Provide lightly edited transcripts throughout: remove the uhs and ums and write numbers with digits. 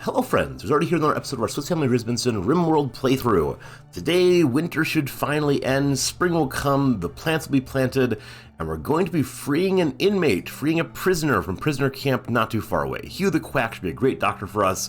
Hello friends, we're already here in another episode of our Swiss Family Rizbinson Rimworld playthrough. Today, winter should finally end, spring will come, the plants will be planted, and we're going to be freeing an inmate, freeing a prisoner from prisoner camp not too far away. Hugh the Quack should be a great doctor for us,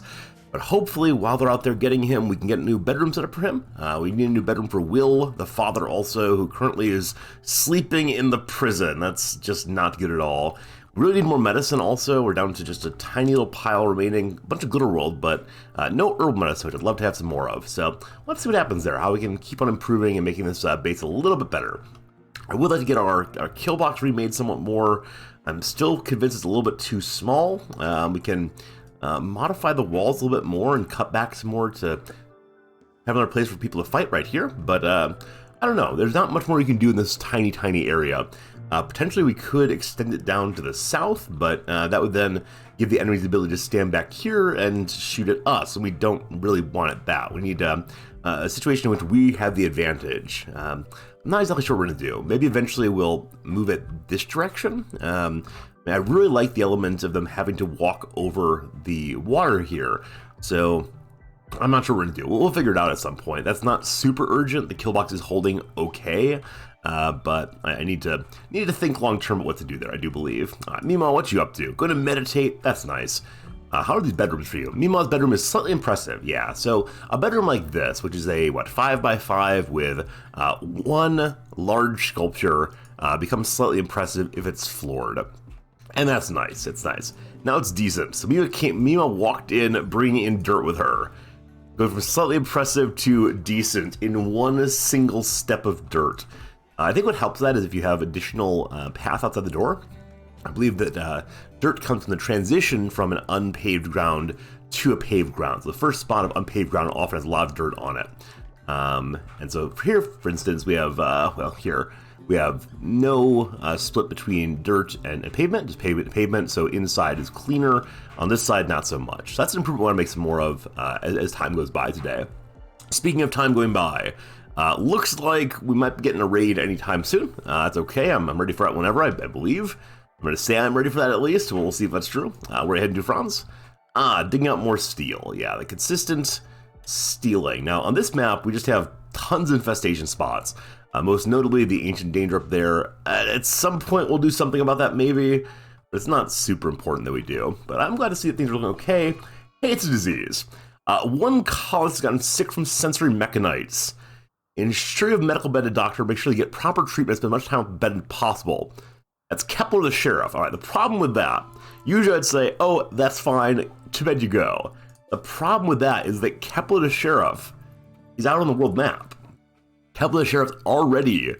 but hopefully while they're out there getting him, we can get a new bedroom set up for him. We need a new bedroom for Will, the father also, who currently is sleeping in the prison. That's just not good at all. We really need more medicine also. We're down to just a tiny little pile remaining, a bunch of Glitterworld, but no herb medicine, which I'd love to have some more of. So let's see what happens there, how we can keep on improving and making this base a little bit better. I would like to get our kill box remade somewhat more. I'm still convinced it's a little bit too small. We can modify the walls a little bit more and cut back some more to have another place for people to fight right here. But I don't know, there's not much more we can do in this tiny area. Potentially we could extend it down to the south, but that would then give the enemies the ability to stand back here and shoot at us, and we don't really want it that. We need a situation in which we have the advantage. I'm not exactly sure what we're going to do. Maybe eventually we'll move it this direction. I really like the element of them having to walk over the water here, so I'm not sure what we're going to do. We'll figure it out at some point. That's not super urgent. The kill box is holding okay. But I need to think long term about what to do there, I do believe. Mima, what you up to? Going to meditate? That's nice. How are these bedrooms for you? Mima's bedroom is slightly impressive, yeah. So a bedroom like this, which is a, 5x5 with one large sculpture, becomes slightly impressive if it's floored. And that's nice, it's nice. Now it's decent. So Mima walked in, bringing in dirt with her. Going from slightly impressive to decent in one single step of dirt. I think what helps that is if you have additional path outside the door. I believe that dirt comes from the transition from an unpaved ground to a paved ground. So the first spot of unpaved ground often has a lot of dirt on it. And so here, for instance, we have, here we have no split between dirt and pavement, just pavement to pavement. So inside is cleaner. On this side, not so much. So that's an improvement I want to make some more of as time goes by today. Speaking of time going by, looks like we might be getting a raid anytime soon. That's okay. I'm ready for it whenever, I believe. I'm going to say I'm ready for that at least. We'll see if that's true. We're heading to France. Digging out more steel. Yeah, the consistent stealing. Now, on this map, we just have tons of infestation spots. Most notably, the Ancient Danger up there. At some point, we'll do something about that, maybe. But it's not super important that we do. But I'm glad to see that things are looking okay. Hey, it's a disease. One colleague has gotten sick from sensory mechanites. Ensure you have a medical bedded doctor. Make sure you get proper treatment. Spend as much time with bed as possible. That's Kepler the sheriff. All right, the problem with that, usually I'd say, oh, that's fine. To bed you go. The problem with that is that Kepler the sheriff is out on the world map. Kepler the sheriff's already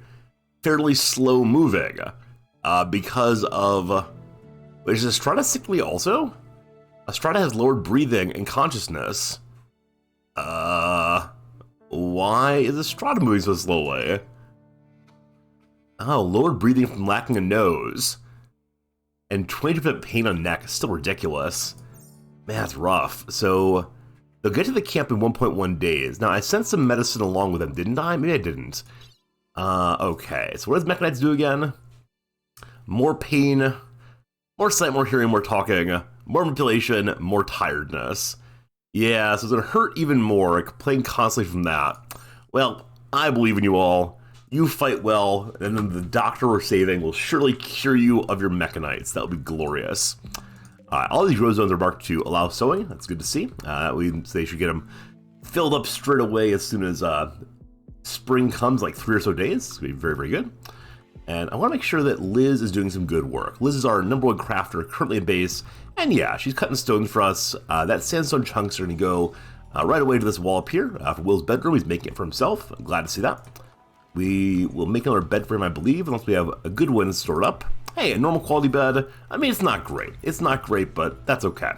fairly slow moving because of... Wait, is Estrada sickly also? Estrada has lowered breathing and consciousness. Why is Estrada moving so slowly? Oh, lowered breathing from lacking a nose. And 20% pain on neck is still ridiculous. Man, that's rough. So, they'll get to the camp in 1.1 days. Now, I sent some medicine along with them, didn't I? Maybe I didn't. Okay, so what does Mechanites do again? More pain, more sight, more hearing, more talking, more manipulation, more tiredness. Yeah, so it's gonna hurt even more, playing constantly from that. Well, I believe in you all. You fight well, and then the doctor we're saving will surely cure you of your mechanites. That would be glorious. All these road zones are marked to allow sewing. That's good to see. They should get them filled up straight away as soon as spring comes, like 3 or so days. It's gonna be very, very good. And I want to make sure that Liz is doing some good work. Liz is our #1 crafter currently in base. And yeah, she's cutting stones for us. That sandstone chunks are going to go right away to this wall up here. For Will's bedroom, he's making it for himself. I'm glad to see that. We will make another bed for him, I believe, unless we have a good one stored up. Hey, a normal quality bed. I mean, it's not great. It's not great, but that's okay.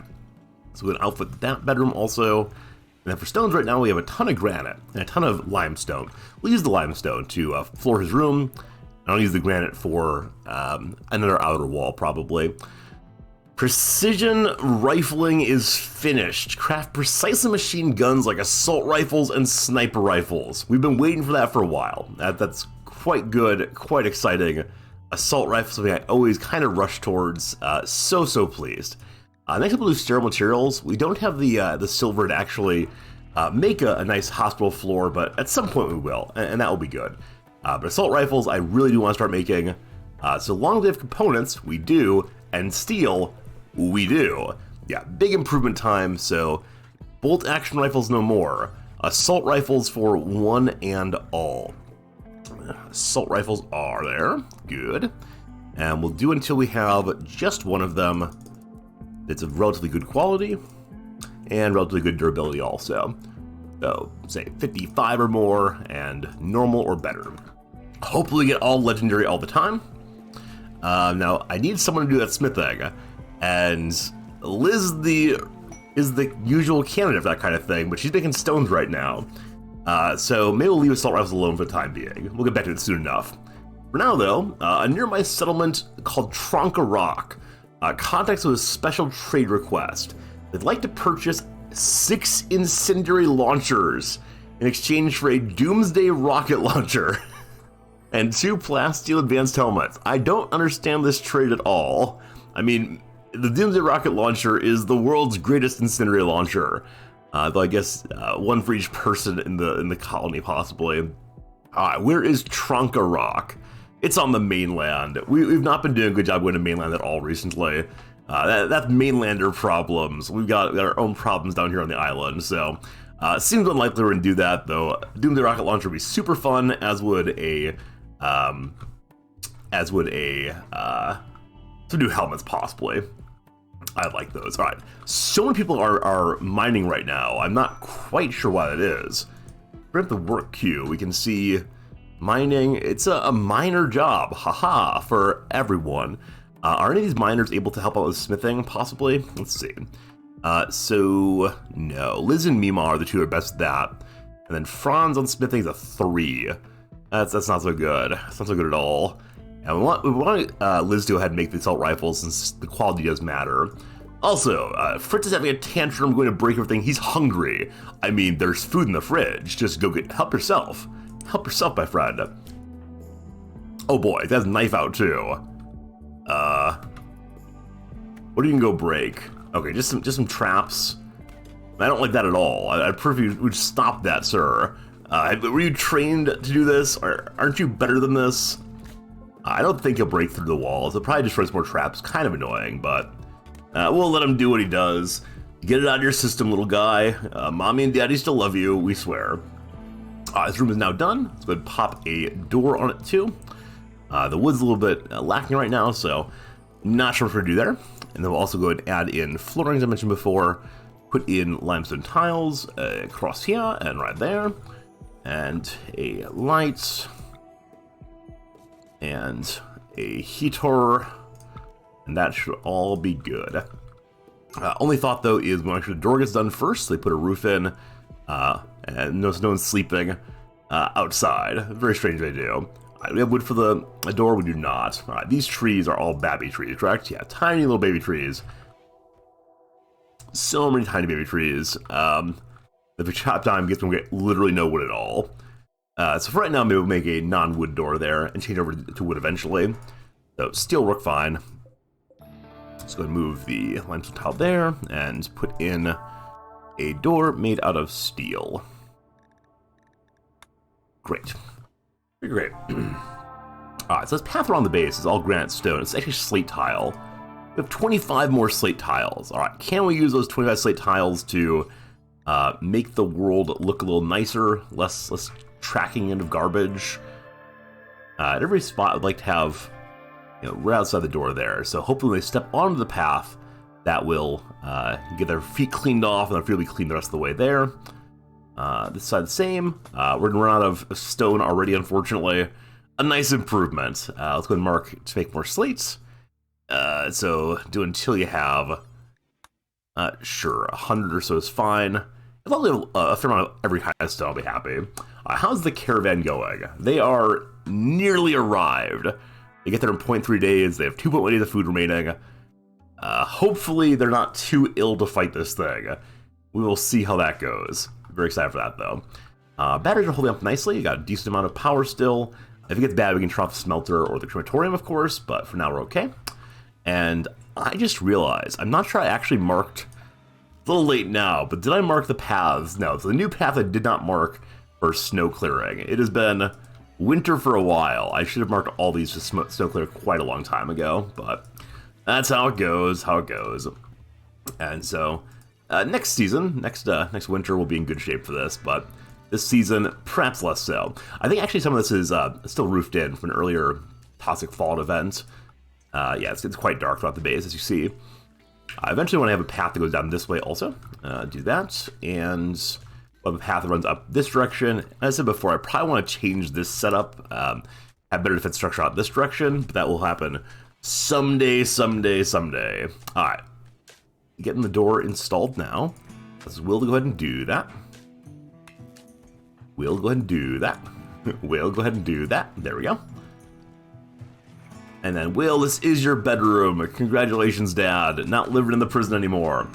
So we're going to outfit that bedroom also. And then for stones right now, we have a ton of granite and a ton of limestone. We'll use the limestone to floor his room. I'll use the granite for another outer wall, probably. Precision rifling is finished. Craft precisely machined guns like assault rifles and sniper rifles. We've been waiting for that for a while. That's quite good, quite exciting. Assault rifle, something I always kind of rush towards. So pleased. Next up, we'll do sterile materials. We don't have the silver to actually make a nice hospital floor, but at some point we will, and that will be good. But assault rifles, I really do want to start making. So long as we have components, we do, and steel, we do. Yeah, big improvement time, so bolt action rifles no more. Assault rifles for one and all. Assault rifles are there, good. And we'll do until we have just one of them that's of relatively good quality and relatively good durability also. So, say 55 or more and normal or better. Hopefully get all legendary all the time. Now, I need someone to do that smithing, and Liz is the usual candidate for that kind of thing, but she's making stones right now. So maybe we'll leave assault rifles alone for the time being. We'll get back to it soon enough. For now, though, a nearby settlement called Tronka Rock contacts with a special trade request. They'd like to purchase 6 incendiary launchers in exchange for a doomsday rocket launcher and 2 plasteel advanced helmets. I don't understand this trade at all. I mean, the doomsday rocket launcher is the world's greatest incendiary launcher. Though I guess one for each person in the colony, possibly. Where is Tronka Rock? It's on the mainland. We've not been doing a good job going to mainland at all recently. That's mainlander problems. We've got our own problems down here on the island, so seems unlikely we're gonna do that, though. Doomsday rocket launcher would be super fun, as would some new helmets possibly. I like those. All right, so many people are mining right now. I'm not quite sure why that is. Bring up the work queue. We can see mining. It's a minor job, haha, for everyone. Are any of these miners able to help out with smithing, possibly? Let's see. So, no. Liz and Mima are the two who are best at that. And then Franz on smithing is a 3. That's not so good. That's not so good at all. And we want Liz to go ahead and make the assault rifles, since the quality does matter. Also, Fritz is having a tantrum, going to break everything. He's hungry. I mean, there's food in the fridge. Just go help yourself. Help yourself, my friend. Oh boy, that's a knife out too. What are you gonna go break? Okay, just some traps. I don't like that at all. I'd prefer you would stop that, sir. Were you trained to do this? Or aren't you better than this? I don't think he'll break through the walls. It probably destroys more traps. Kind of annoying, but we'll let him do what he does. Get it out of your system, little guy. Mommy and Daddy still love you, we swear. This room is now done. Let's go ahead and pop a door on it too. The wood's a little bit lacking right now, so not sure what we're gonna do there. And then we'll also go ahead and add in floorings, as I mentioned before. Put in limestone tiles across here and right there. And a light. And a heater. And that should all be good. Only thought, though, is when actually the door gets done first, they put a roof in. And no one's sleeping outside. Very strange they do. We have wood for the door, we do not. These trees are all baby trees, correct? Yeah, tiny little baby trees. So many tiny baby trees. If we chop down, we get literally no wood at all. So for right now, maybe we'll make a non-wood door there and change over to wood eventually. So steel work fine. Let's go and move the limestone tile there and put in a door made out of steel. Great. Great. Alright, so this path around the base is all granite stone. It's actually slate tile. We have 25 more slate tiles. Alright, can we use those 25 slate tiles to make the world look a little nicer, less tracking into garbage? At every spot, I'd like to have, right outside the door there. So hopefully when they step onto the path, that will get their feet cleaned off, and their feet will be cleaned the rest of the way there. This side the same. We're going to run out of stone already, unfortunately. A nice improvement. Let's go ahead and mark to make more slates. So do until you have, sure, 100 or so is fine. As long as we have a fair amount of every kind of stone, I'll be happy. How's the caravan going? They are nearly arrived. They get there in 0.3 days. They have 2.1 days of food remaining. Hopefully they're not too ill to fight this thing. We will see how that goes. Very excited for that, though. Batteries are holding up nicely. You got a decent amount of power still. If it gets bad, we can turn off the smelter or the crematorium, of course, but for now we're okay. And I just realized, I'm not sure I actually marked, a little late now, but did I mark the paths? No, so the new path I did not mark for snow clearing. It has been winter for a while. I should have marked all these for snow clear quite a long time ago, but that's how it goes, And so, next season, next winter, we'll be in good shape for this, but this season, perhaps less so. I think actually some of this is still roofed in from an earlier Toxic Fallout event. Yeah, it's quite dark throughout the base, as you see. Eventually, when I have a path that goes down this way also, do that, and we'll have a path that runs up this direction. As I said before, I probably want to change this setup, have better defense structure out this direction, but that will happen someday. All right, getting the door installed now. We'll go ahead and do that. We'll go ahead and do that. There we go. And then, Will, this is your bedroom. Congratulations, Dad. Not living in the prison anymore.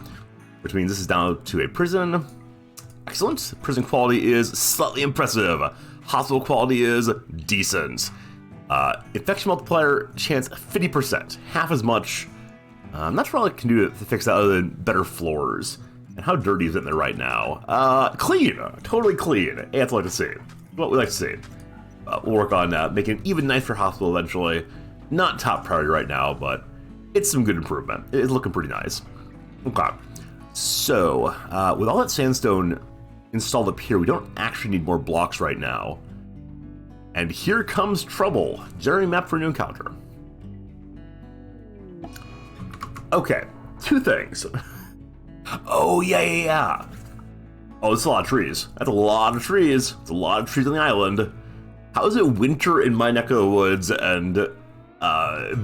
Which means this is down to a prison. Excellent. Prison quality is slightly impressive. Hospital quality is decent. Infection multiplier chance 50%. Half as much. I'm not sure what I can do to fix that other than better floors. And how dirty is it in there right now? Clean. Totally clean. Hey, that's what I like to see. What we like to see. We'll work on making it even nicer hospital eventually. Not top priority right now, but it's some good improvement. It's looking pretty nice. Okay. So, with all that sandstone installed up here, we don't actually need more blocks right now. And here comes trouble. Generating map for a new encounter. Okay, two things. Oh, yeah. Oh, it's a lot of trees. That's a lot of trees. It's a lot of trees on the island. How is it winter in my neck of the woods and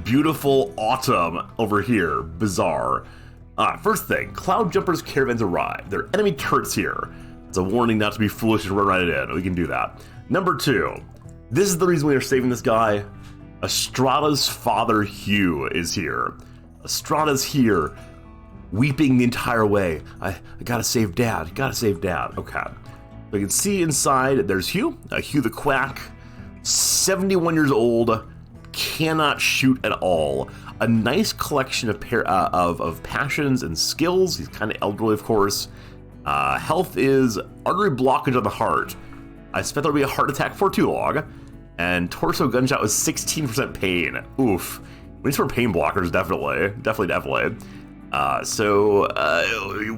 beautiful autumn over here? Bizarre. First thing, Cloud Jumper's caravans arrive. There are enemy turrets here. It's a warning not to be foolish and run right in. We can do that. Number two, this is the reason we are saving this guy. Estrada's father, Hugh, is here. Estrada's here, weeping the entire way. I gotta save Dad. Okay. So you can see inside, there's Hugh. Hugh the Quack, 71 years old, cannot shoot at all. A nice collection of passions and skills. He's kind of elderly, of course. Health is artery blockage on the heart. I expect there'll be a heart attack for too long. And torso gunshot was 16% pain. Oof. We need some pain blockers, definitely. So,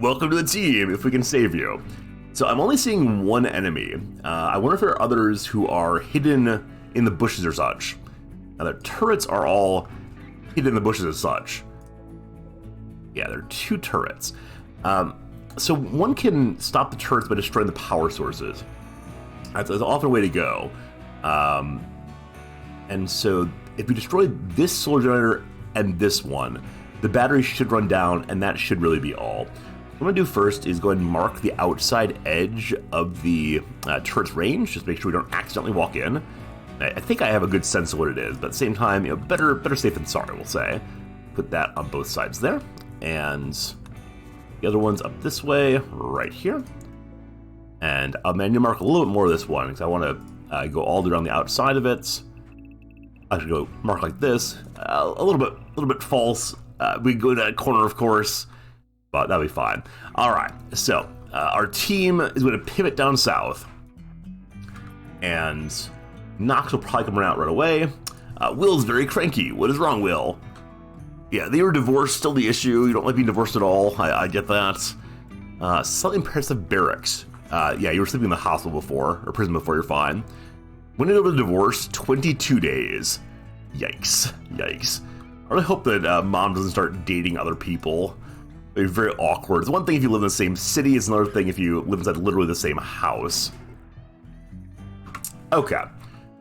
welcome to the team, if we can save you. So I'm only seeing one enemy. I wonder if there are others who are hidden in the bushes or such. Now, the turrets are all hidden in the bushes as such. Yeah, there are two turrets. So one can stop the turrets by destroying the power sources. That's often a way to go. And so if we destroy this solar generator and this one, the battery should run down, and that should really be all. What I'm going to do first is go ahead and mark the outside edge of the turret's range, just make sure we don't accidentally walk in. I think I have a good sense of what it is, but at the same time, better safe than sorry, we'll say. Put that on both sides there, and the other one's up this way, right here. And I'm going to mark a little bit more of this one, because I want to go all the way around the outside of it. I should go mark like this, a little bit false. We can go to that corner, of course, but that'll be fine. All right, so our team is going to pivot down south, and Knox will probably come out right away. Will's very cranky. What is wrong, Will? Yeah, they were divorced, still the issue. You don't like being divorced at all. I get that. Slightly impressive barracks. Yeah, you were sleeping in the hospital before, or prison before, you're fine. When did the divorce? 22 days. Yikes. I really hope that mom doesn't start dating other people. It'd be very awkward. It's one thing if you live in the same city, it's another thing if you live inside literally the same house. Okay,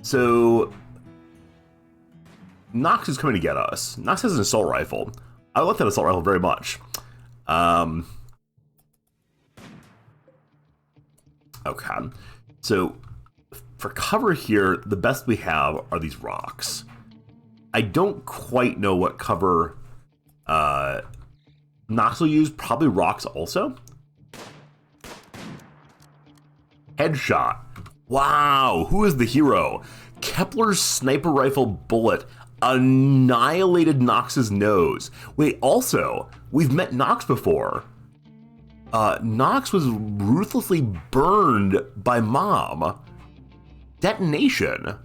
so Knox is coming to get us. Knox has an assault rifle. I like that assault rifle very much. Okay, so for cover here, the best we have are these rocks. I don't quite know what cover Knox will use. Probably rocks also. Headshot. Wow, who is the hero? Kepler's sniper rifle bullet annihilated Nox's nose. Wait, also, we've met Nox before. Nox was ruthlessly burned by Mom. Detonation.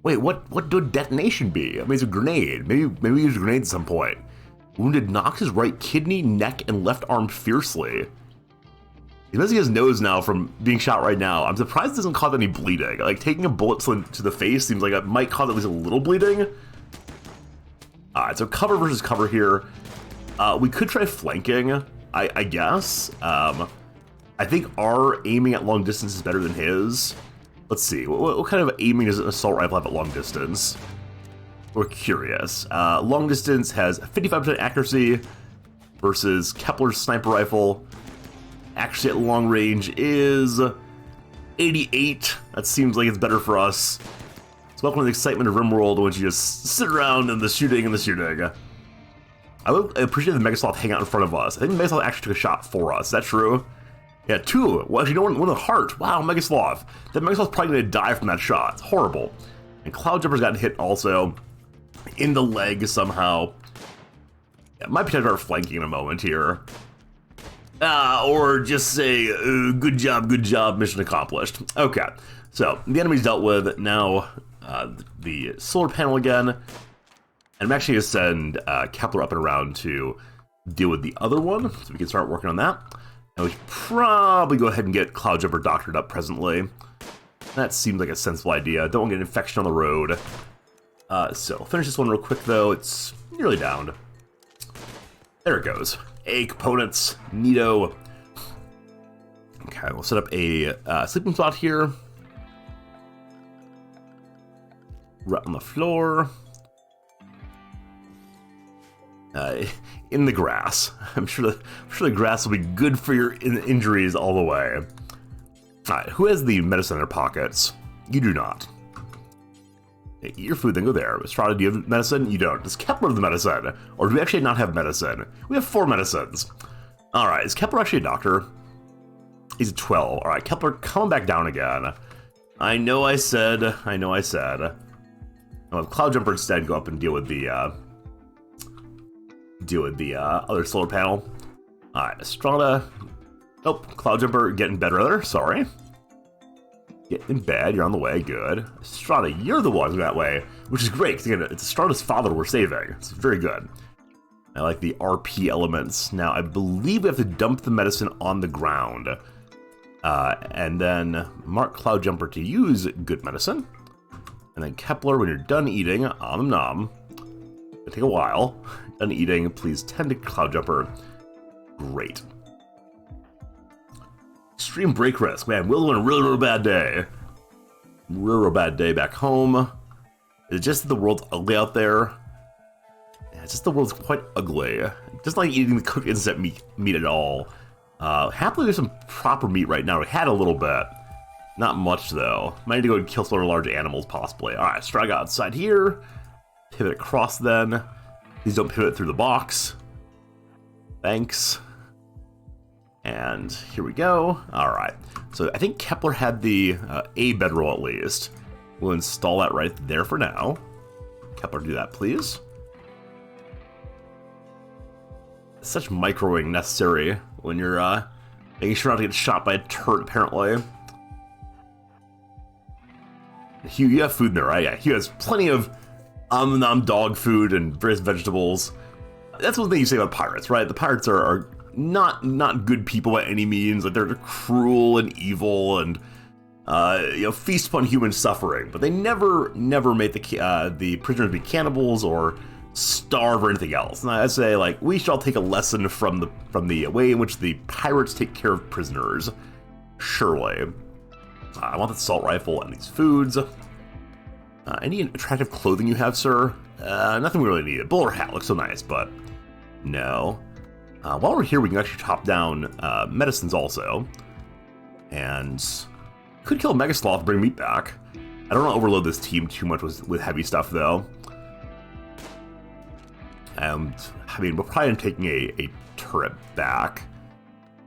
Wait, what would detonation be? I mean, it's a grenade. Maybe we used a grenade at some point. Wounded Nox's right kidney, neck, and left arm fiercely. He's missing his nose now from being shot right now. I'm surprised it doesn't cause any bleeding. Like, taking a bullet to the face seems like it might cause at least a little bleeding. Alright, so cover versus cover here. We could try flanking, I guess. I think our aiming at long distance is better than his. Let's see, what kind of aiming does an assault rifle have at long distance? We're curious. Long distance has 55% accuracy versus Kepler's sniper rifle. Accuracy at long range is 88. That seems like it's better for us. So welcome to the excitement of Rimworld when you just sit around in the shooting and the shooting. I would appreciate the Megasloth hang out in front of us. I think the Megasloth actually took a shot for us. Is that true? Yeah, 2. Well, actually, no one in the heart. Wow, Megasloth. That Megasloth's probably going to die from that shot. It's horrible. And Cloudjumper's gotten hit also in the leg somehow. Yeah, might be time to start flanking in a moment here. Or just say, good job, mission accomplished. Okay, so the enemy's dealt with. Now, the solar panel again. And I'm actually going to send Kepler up and around to deal with the other one, so we can start working on that. And we should probably go ahead and get Cloudjumper doctored up presently. That seems like a sensible idea. Don't want to get an infection on the road. So, finish this one real quick, though. It's nearly down. There it goes. A components. Neato. Okay, we'll set up a sleeping spot here. Right on the floor. In the grass. I'm sure the grass will be good for your injuries all the way. Alright, who has the medicine in their pockets? You do not. Hey, eat your food, then go there. Estrada, do you have medicine? You don't. Does Kepler have the medicine? Or do we actually not have medicine? We have 4 medicines. Alright, is Kepler actually a doctor? He's a 12. Alright, Kepler, come back down again. I know I said. I'll have Cloudjumper instead go up and deal with the other solar panel. Alright, Estrada. Nope, Cloudjumper getting bed rather, sorry. Get in bed, you're on the way, good. Estrada, you're the one that way, which is great, because again, it's Estrada's father we're saving. It's very good. I like the RP elements. Now, I believe we have to dump the medicine on the ground. And then mark Cloudjumper to use good medicine. And then Kepler, when you're done eating, nom. It'll take a while. Done eating, please tend to Cloudjumper. Great. Extreme break risk. Man, Will's having a really bad day. Real bad day back home. Is it just that the world's ugly out there? Yeah, it's just the world's quite ugly. Just like eating the cooked insect meat at all. Happily, there's some proper meat right now. We had a little bit. Not much, though. Might need to go and kill some other large animals, possibly. Alright, strike outside here. Pivot across, then. Please don't pivot through the box. Thanks. And here we go. Alright. So I think Kepler had the A bedroll at least. We'll install that right there for now. Kepler, do that, please. Such microwing necessary when you're making sure not to get shot by a turret, apparently. Hugh, you have food in there, right? Yeah, Hugh has plenty of dog food and various vegetables. That's one thing you say about pirates, right? The pirates are not good people by any means. Like, they're cruel and evil and feast upon human suffering. But they never make the prisoners be cannibals or starve or anything else. And I'd say, like, we should all take a lesson from the way in which the pirates take care of prisoners. Surely. I want the assault rifle and these foods. Any attractive clothing you have, sir? Nothing we really need. A bowler hat looks so nice, but no. While we're here, we can actually chop down medicines also. And could kill a Megasloth and bring meat back. I don't want to overload this team too much with heavy stuff, though. And, I mean, we're probably taking a turret back.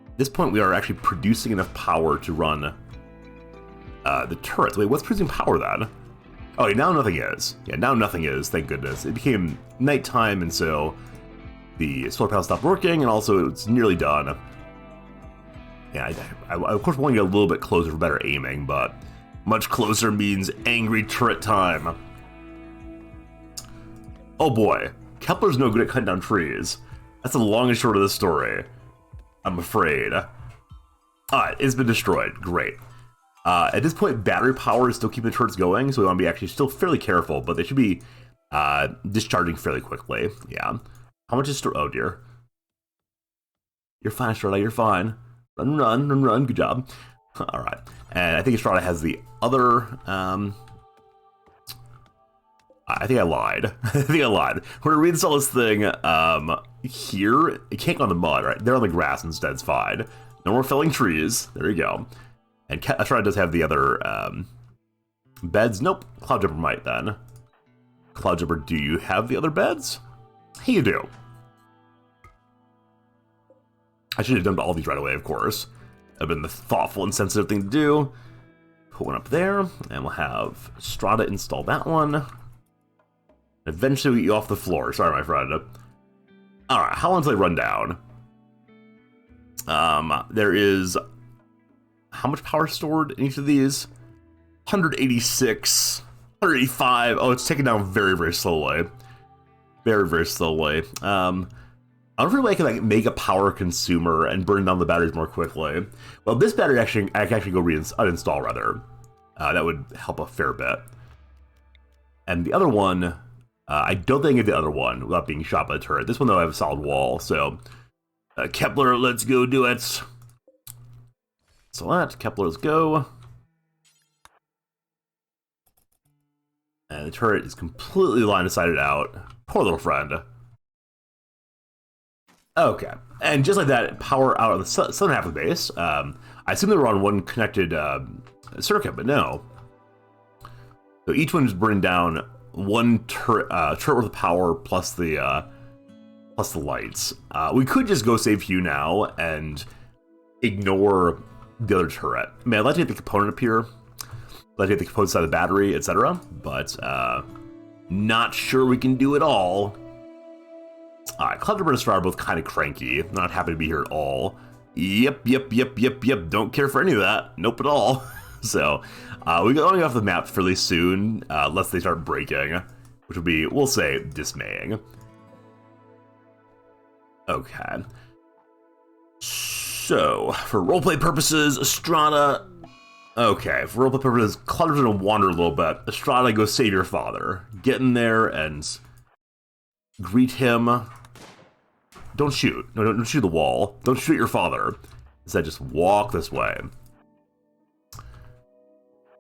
At this point, we are actually producing enough power to run the turrets. Wait, what's producing power then? Oh, yeah, now nothing is. Yeah, now nothing is, thank goodness. It became nighttime, and so the solar panel stopped working, and also it's nearly done. Yeah, I of course want to get a little bit closer for better aiming, but much closer means angry turret time. Oh boy, Kepler's no good at cutting down trees. That's the long and short of the story, I'm afraid. Alright, it's been destroyed. Great. At this point, battery power is still keeping the turrets going, so we want to be actually still fairly careful, but they should be discharging fairly quickly. Yeah. How much is... Oh, dear. You're fine, Estrada, you're fine. Run, run, run, run. Good job. Alright. And I think Estrada has the other... I think I lied. I think I lied. We're going to reinstall this thing here. It can't go on the mud, right? They're on the grass instead. It's fine. No more felling trees. There you go. And Estrada does have the other beds. Nope. Cloudjumper might then. Cloudjumper, do you have the other beds? Hey, you do. I should have dumped all these right away, of course. That would have been the thoughtful and sensitive thing to do. Put one up there, and we'll have Estrada install that one. Eventually, we get you off the floor. Sorry, my friend. Alright, how long until they run down? There is... How much power stored in each of these? 186, 185. Oh, it's taken down very, very slowly. Very, very slowly. I don't really can make a power consumer and burn down the batteries more quickly. Well, this battery I can actually go uninstall rather. That would help a fair bit. And the other one, I don't think I can get the other one without being shot by a turret. This one though I have a solid wall, so Kepler, let's go do it. Select, Kepler, let's go. And the turret is completely line of sighted out. Poor little friend. Okay, and just like that, power out of the southern half of the base. I assume they were on one connected circuit, but no. So each one is burning down one turret worth of power plus the lights. We could just go save Hugh now and ignore the other turret. I mean, I'd like to get the component up here. I'd like to get the component side of the battery, etc. But not sure we can do it all. Alright, Cloudjumper and Estrada are both kind of cranky. Not happy to be here at all. Yep. Don't care for any of that. Nope at all. So, we got going off the map fairly soon, unless they start breaking, which would be, we'll say, dismaying. Okay. So, for roleplay purposes, Estrada... Okay, for roleplay purposes, Cloudjumper's gonna wander a little bit. Estrada, go save your father. Get in there and greet him. Don't shoot. No, don't shoot the wall. Don't shoot your father. Instead, just walk this way.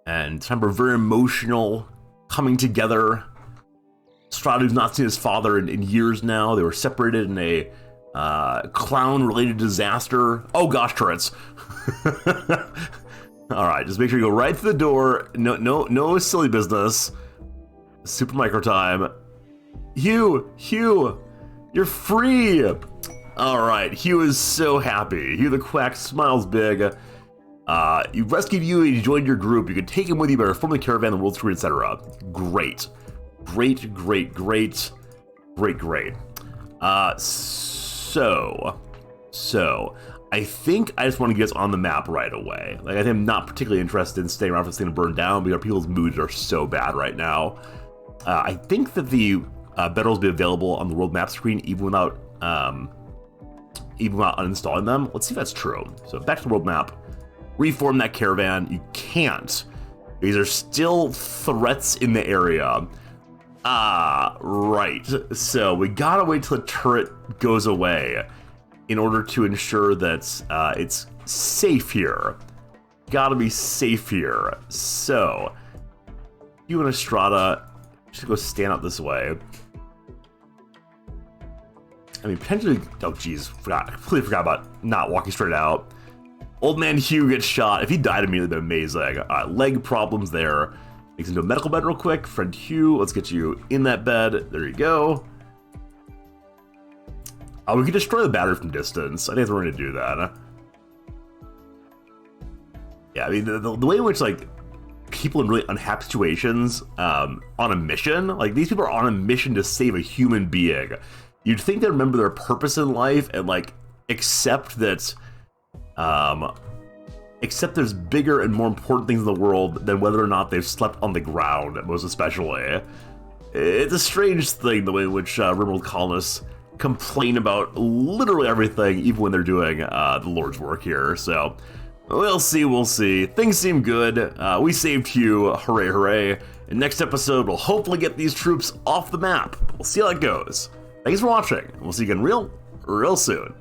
And remember, very emotional, coming together. Estrada, who's not seen his father in years now. They were separated in a clown-related disaster. Oh gosh, turrets. All right, just make sure you go right through the door. No silly business. Super micro time. Hugh, you're free. All right, Hugh is so happy. Hugh the Quack smiles big. You rescued Hugh and you joined your group. You can take him with you by reforming the caravan, the world screen, etc. Great. So I think I just want to get us on the map right away. Like, I think I'm not particularly interested in staying around for this thing to burn down because people's moods are so bad right now. I think that the bedrolls will be available on the world map screen even without uninstalling them. Let's see if that's true. So back to the world map. Reform that caravan. You can't. These are still threats in the area. Right. So we gotta wait till the turret goes away in order to ensure that it's safe here. Gotta be safe here. So you and Estrada should go stand up this way. I mean, potentially... Oh, geez. Completely forgot about not walking straight out. Old man Hugh gets shot. If he died immediately, that'd be amazing. Leg problems there. Makes into a medical bed real quick. Friend Hugh, let's get you in that bed. There you go. We can destroy the battery from distance. I think we're going to do that. Yeah, I mean, the way in which, like, people in really unhappy situations on a mission. Like, these people are on a mission to save a human being. You'd think they'd remember their purpose in life and, like, accept that, except there's bigger and more important things in the world than whether or not they've slept on the ground, most especially. It's a strange thing, the way in which Rimworld colonists complain about literally everything, even when they're doing the Lord's work here. So, we'll see. Things seem good. We saved Hugh, hooray, hooray. And next episode, we'll hopefully get these troops off the map. We'll see how it goes. Thanks for watching. We'll see you again real soon.